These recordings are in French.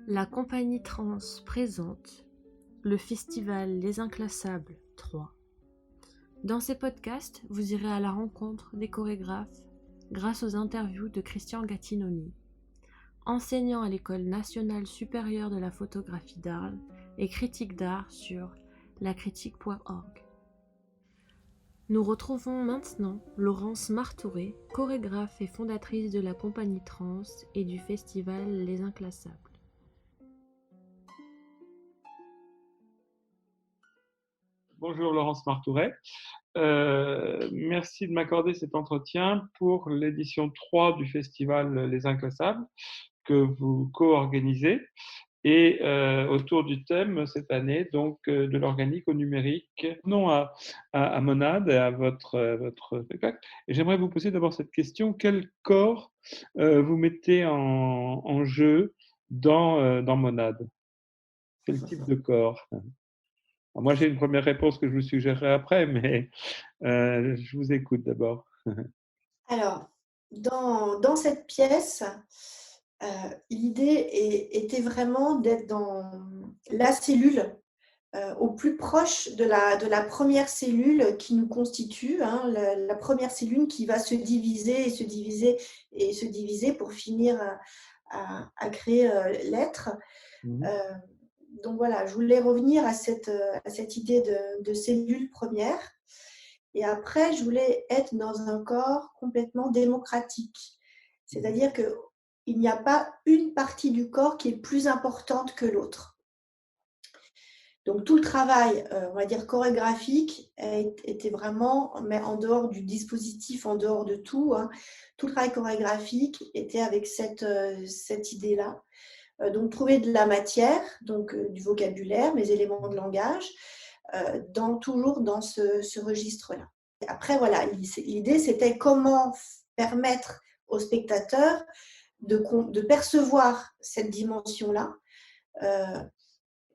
La compagnie Trans présente le festival Les Inclassables 3. Dans ces podcasts, vous irez à la rencontre des chorégraphes grâce aux interviews de Christian Gattinoni, enseignant à l'École nationale supérieure de la photographie d'Arles et critique d'art sur lacritique.org. Nous retrouvons maintenant Laurence Martouré, chorégraphe et fondatrice de la compagnie Trans et du festival Les Inclassables. Bonjour Laurence Martouret. Merci de m'accorder cet entretien pour l'édition 3 du festival Les Inclassables que vous co-organisez et autour du thème cette année donc de l'organique au numérique. Non à Monade et à votre spectacle. Et j'aimerais vous poser d'abord cette question: quel corps vous mettez en jeu dans Monade? Quel type de corps? Alors moi, j'ai une première réponse que je vous suggérerai après, mais je vous écoute d'abord. Alors, dans cette pièce, l'idée était vraiment d'être dans la cellule, au plus proche de la première cellule qui nous constitue, hein, la première cellule qui va se diviser et se diviser et se diviser pour finir à créer l'être. Mmh. Donc voilà, je voulais revenir à cette idée de cellule première. Et après, je voulais être dans un corps complètement démocratique. C'est-à-dire qu'il n'y a pas une partie du corps qui est plus importante que l'autre. Donc tout le travail, on va dire chorégraphique, était vraiment, mais en dehors du dispositif, en dehors de tout, hein, tout le travail chorégraphique était avec cette idée-là. Donc trouver de la matière, donc du vocabulaire, mes éléments de langage, toujours dans ce registre-là. Après, voilà, l'idée, c'était comment permettre aux spectateurs de percevoir cette dimension-là.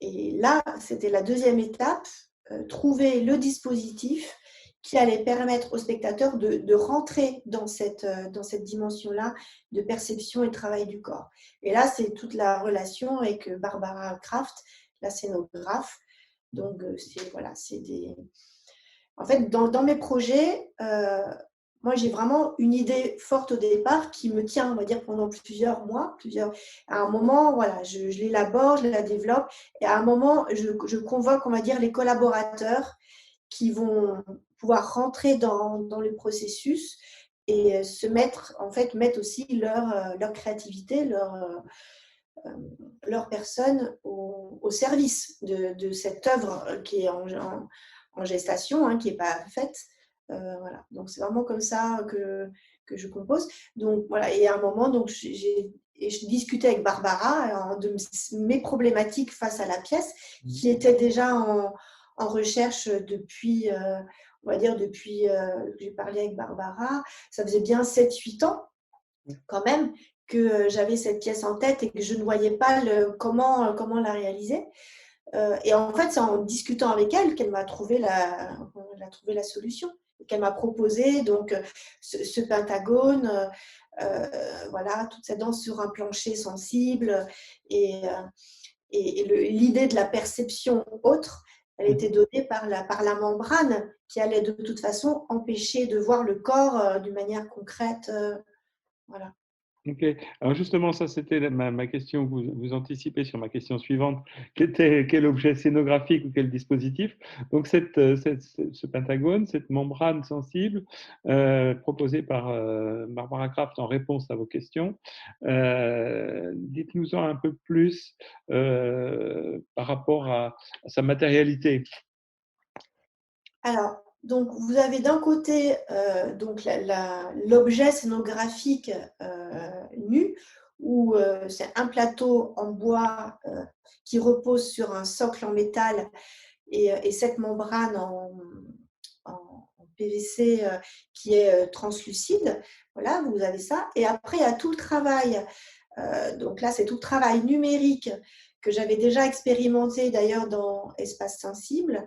Et là, c'était la deuxième étape, trouver le dispositif qui allait permettre aux spectateurs de rentrer dans cette dimension-là de perception et de travail du corps. Et là, c'est toute la relation avec Barbara Kraft, la scénographe. Donc, en fait, dans mes projets, moi, j'ai vraiment une idée forte au départ qui me tient, on va dire, pendant plusieurs mois. À un moment, voilà, je l'élabore, je la développe. Et à un moment, je convoque, on va dire, les collaborateurs qui vont pouvoir rentrer dans le processus et mettre aussi leur créativité, leur personne au service de cette œuvre qui est en gestation, hein, qui n'est pas faite. Voilà. Donc, c'est vraiment comme ça que je compose. Donc, voilà. Et à un moment, donc, je discutais avec Barbara de mes problématiques face à la pièce, qui était déjà en recherche depuis, on va dire, depuis que j'ai parlé avec Barbara. Ça faisait bien 7-8 ans, quand même, que j'avais cette pièce en tête et que je ne voyais pas comment la réaliser. Et en fait, c'est en discutant avec elle qu'elle m'a trouvé la solution. Qu'elle m'a proposé donc ce pentagone, voilà, toute cette danse sur un plancher sensible et l'idée de la perception autre, elle était donnée par la membrane qui allait de toute façon empêcher de voir le corps d'une manière concrète. Voilà. OK. Alors justement, ça, c'était ma question. Vous anticipez sur ma question suivante, qui était quel objet scénographique ou quel dispositif. Donc, ce pentagone, cette membrane sensible proposée par Barbara Kraft en réponse à vos questions, dites-nous-en un peu plus par rapport à sa matérialité. Alors, donc vous avez d'un côté donc l'objet scénographique nu, où c'est un plateau en bois qui repose sur un socle en métal et cette membrane en PVC qui est translucide. Voilà, vous avez ça. Et après, il y a tout le travail. Donc là, c'est tout le travail numérique que j'avais déjà expérimenté d'ailleurs dans Espace Sensible.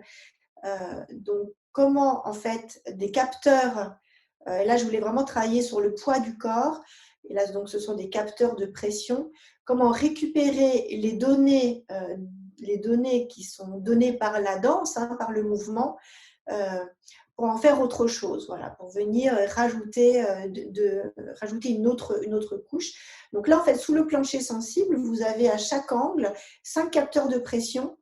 Donc, comment en fait des capteurs, là je voulais vraiment travailler sur le poids du corps, et là donc ce sont des capteurs de pression, comment récupérer les données qui sont données par la danse, hein, par le mouvement, pour en faire autre chose, voilà, pour venir rajouter une autre couche. Donc là, en fait, sous le plancher sensible, vous avez à chaque angle 5 capteurs de pression,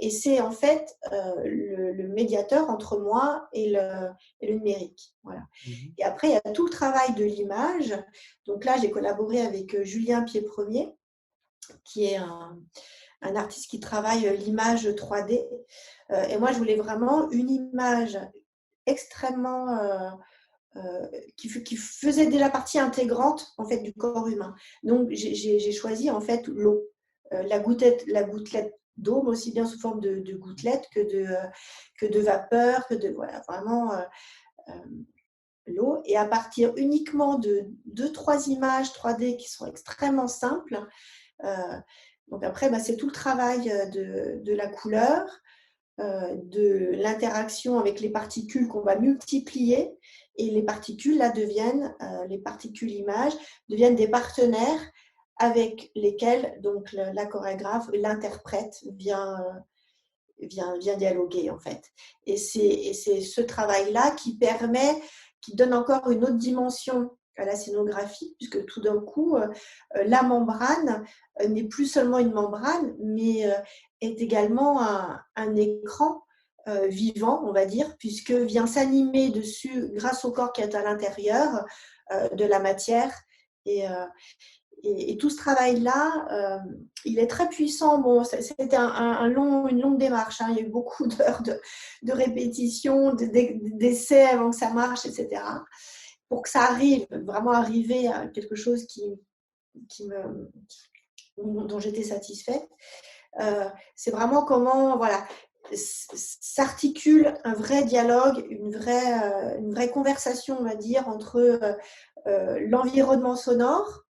et c'est en fait le médiateur entre moi et le numérique. Voilà. Et après, il y a tout le travail de l'image. Donc là, j'ai collaboré avec Julien Pied-Premier, qui est un artiste qui travaille l'image 3D. Et moi, je voulais vraiment une image extrêmement qui faisait déjà partie intégrante en fait du corps humain. Donc j'ai choisi en fait l'eau, la gouttelette d'eau, mais aussi bien sous forme de gouttelettes que de vapeur, voilà, vraiment l'eau. Et à partir uniquement de 2-3 images 3D qui sont extrêmement simples. Donc après, c'est tout le travail de la couleur, de l'interaction avec les particules qu'on va multiplier, et les particules là les particules images deviennent des partenaires avec lesquels donc la chorégraphe, l'interprète vient dialoguer en fait. Et c'est ce travail-là qui donne encore une autre dimension à la scénographie, puisque tout d'un coup, la membrane n'est plus seulement une membrane, mais est également un écran vivant, on va dire, puisque vient s'animer dessus, grâce au corps qui est à l'intérieur, de la matière. Et tout ce travail-là, il est très puissant. Bon, c'était une longue démarche, hein. Il y a eu beaucoup d'heures de répétition, d'essais avant que ça marche, etc. Pour que ça arriver à quelque chose dont j'étais satisfaite. C'est vraiment comment, voilà, s'articule un vrai dialogue, une vraie conversation, on va dire, entre l'environnement sonore,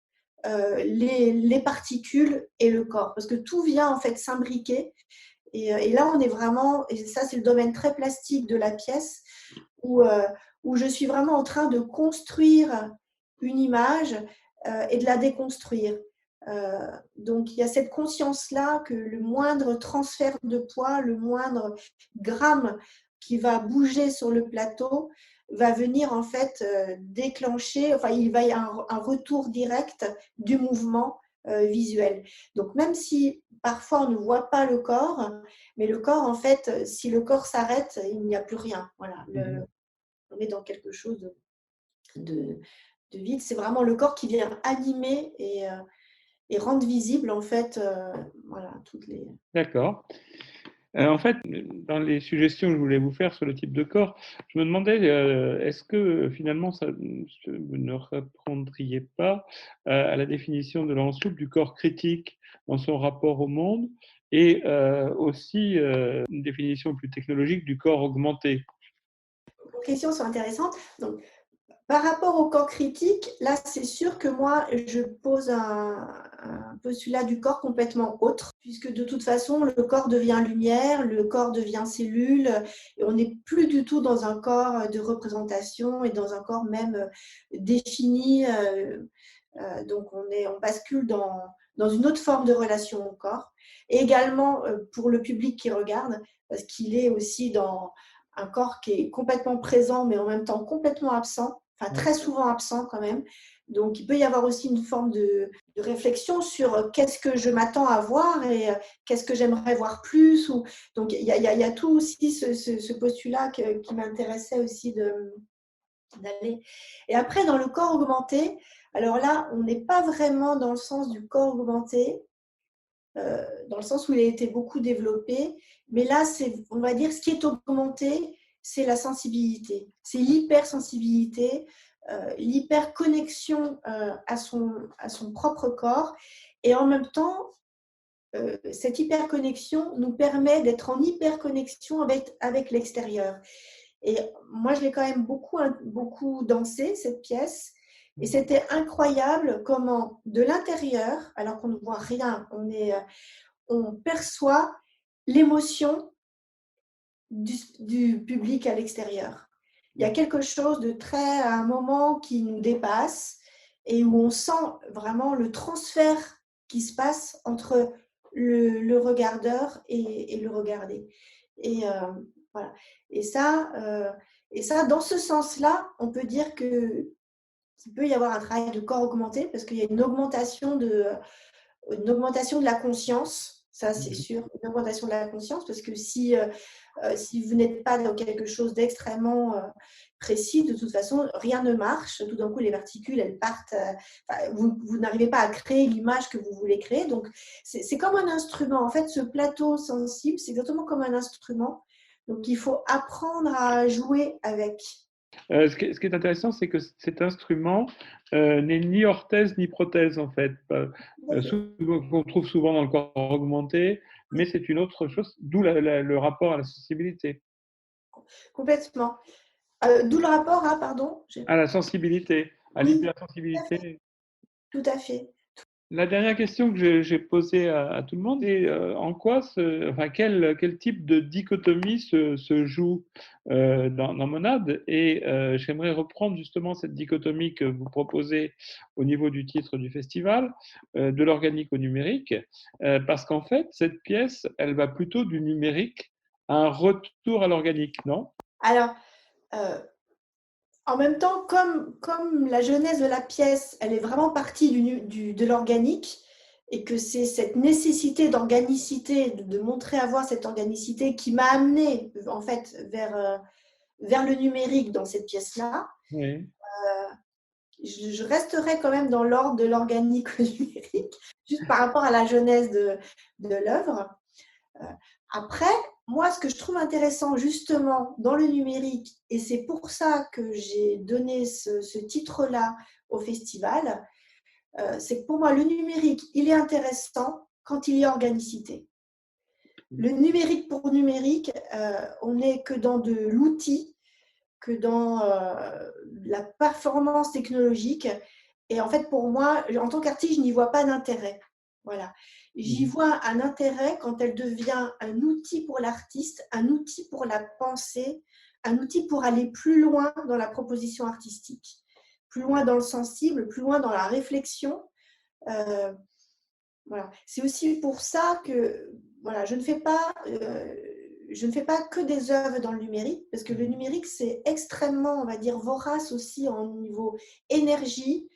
les particules et le corps, parce que tout vient en fait s'imbriquer. Et là, on est vraiment, et ça c'est le domaine très plastique de la pièce, où je suis vraiment en train de construire une image et de la déconstruire. Donc il y a cette conscience-là que le moindre transfert de poids, le moindre gramme qui va bouger sur le plateau va venir en fait déclencher, enfin il va y avoir un retour direct du mouvement visuel. Donc même si parfois on ne voit pas le corps, mais le corps en fait, si le corps s'arrête, il n'y a plus rien. Voilà, on est dans quelque chose de vide. C'est vraiment le corps qui vient animer et rendre visible en fait voilà, toutes les… D'accord. En fait, dans les suggestions que je voulais vous faire sur le type de corps, je me demandais, est-ce que finalement, vous ne reprendriez pas à la définition de Laurent Souple du corps critique dans son rapport au monde, et aussi une définition plus technologique du corps augmenté? Vos questions sont intéressantes. Donc, par rapport au corps critique, là, c'est sûr que moi, je pose un postulat du corps complètement autre, puisque de toute façon, le corps devient lumière, le corps devient cellule, et on n'est plus du tout dans un corps de représentation et dans un corps même défini. Donc, on bascule dans une autre forme de relation au corps. Et également pour le public qui regarde, parce qu'il est aussi dans un corps qui est complètement présent, mais en même temps complètement absent. Enfin, très souvent absent quand même. Donc, il peut y avoir aussi une forme de réflexion sur qu'est-ce que je m'attends à voir et qu'est-ce que j'aimerais voir plus. Donc, il y a tout aussi ce postulat qui m'intéressait aussi d'aller. Et après, dans le corps augmenté, alors là, on n'est pas vraiment dans le sens du corps augmenté, dans le sens où il a été beaucoup développé. Mais là, on va dire, ce qui est augmenté, c'est la sensibilité, c'est l'hypersensibilité, l'hyperconnexion à son propre corps. Et en même temps, cette hyperconnexion nous permet d'être en hyperconnexion avec l'extérieur. Et moi, je l'ai quand même beaucoup dansé, cette pièce. Et c'était incroyable comment, de l'intérieur, alors qu'on ne voit rien, on perçoit l'émotion du public à l'extérieur. Il y a quelque chose de un moment qui nous dépasse et où on sent vraiment le transfert qui se passe entre le regardeur et le regardé. Et voilà. Et ça, dans ce sens-là, on peut dire qu'il peut y avoir un travail de corps augmenté parce qu'il y a une augmentation de la conscience. Ça, c'est sûr, une augmentation de la conscience, parce que si vous n'êtes pas dans quelque chose d'extrêmement précis, de toute façon, rien ne marche. Tout d'un coup, les particules, elles partent. Vous n'arrivez pas à créer l'image que vous voulez créer. Donc, c'est comme un instrument. En fait, ce plateau sensible, c'est exactement comme un instrument. Donc, il faut apprendre à jouer avec. Ce qui est intéressant, c'est que cet instrument n'est ni orthèse ni prothèse, en fait, qu'on trouve souvent dans le corps augmenté, mais c'est une autre chose, d'où le rapport à la sensibilité. Complètement. D'où le rapport à, pardon À la sensibilité, à Oui, l'hypersensibilité. tout à fait. La dernière question que j'ai posée à tout le monde est en quoi, quel type de dichotomie se joue dans Monade. Et j'aimerais reprendre justement cette dichotomie que vous proposez au niveau du titre du festival, de l'organique au numérique, parce qu'en fait, cette pièce, elle va plutôt du numérique à un retour à l'organique, non? Alors, en même temps, comme la genèse de la pièce, elle est vraiment partie de l'organique, et que c'est cette nécessité d'organicité, de montrer avoir cette organicité qui m'a amenée en fait vers le numérique dans cette pièce-là. Oui. Je resterai quand même dans l'ordre de l'organique au numérique, juste par rapport à la genèse de l'œuvre. Après, moi, ce que je trouve intéressant justement dans le numérique, et c'est pour ça que j'ai donné ce titre-là au festival, c'est que pour moi, le numérique, il est intéressant quand il y a organicité. Le numérique pour numérique, on n'est que dans de l'outil, que dans la performance technologique. Et en fait, pour moi, en tant qu'artiste, je n'y vois pas d'intérêt. Voilà. J'y vois un intérêt quand elle devient un outil pour l'artiste, un outil pour la pensée, un outil pour aller plus loin dans la proposition artistique, plus loin dans le sensible, plus loin dans la réflexion. Voilà. C'est aussi pour ça que voilà, je ne fais pas que des œuvres dans le numérique, parce que le numérique, c'est extrêmement, on va dire, vorace aussi en niveau énergie.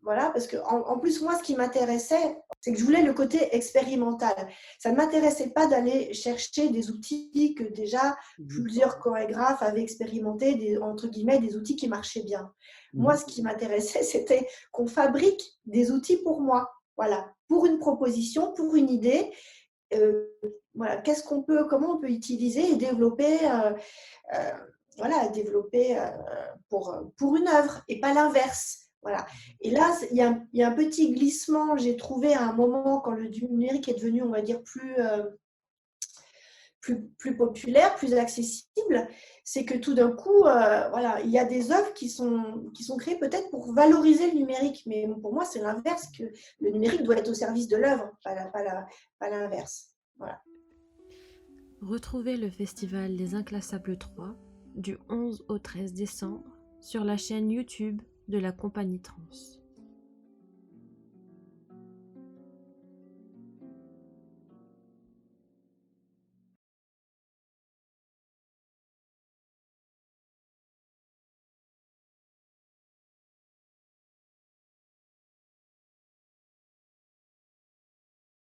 Voilà, parce que en plus, moi, ce qui m'intéressait, c'est que je voulais le côté expérimental. Ça ne m'intéressait pas d'aller chercher des outils que déjà plusieurs chorégraphes avaient expérimenté, entre guillemets, des outils qui marchaient bien. Moi, ce qui m'intéressait, c'était qu'on fabrique des outils pour moi. Voilà, pour une proposition, pour une idée. Voilà, comment on peut utiliser et développer, pour une œuvre et pas l'inverse. Voilà. Et là, il y a un petit glissement, j'ai trouvé à un moment quand le numérique est devenu, on va dire, plus populaire, plus accessible, c'est que tout d'un coup, voilà, il y a des œuvres qui sont créées peut-être pour valoriser le numérique, mais pour moi, c'est l'inverse, que le numérique doit être au service de l'œuvre, pas l'inverse. Voilà. Retrouvez le festival Les Inclassables 3 du 11 au 13 décembre sur la chaîne YouTube de la Compagnie Trans.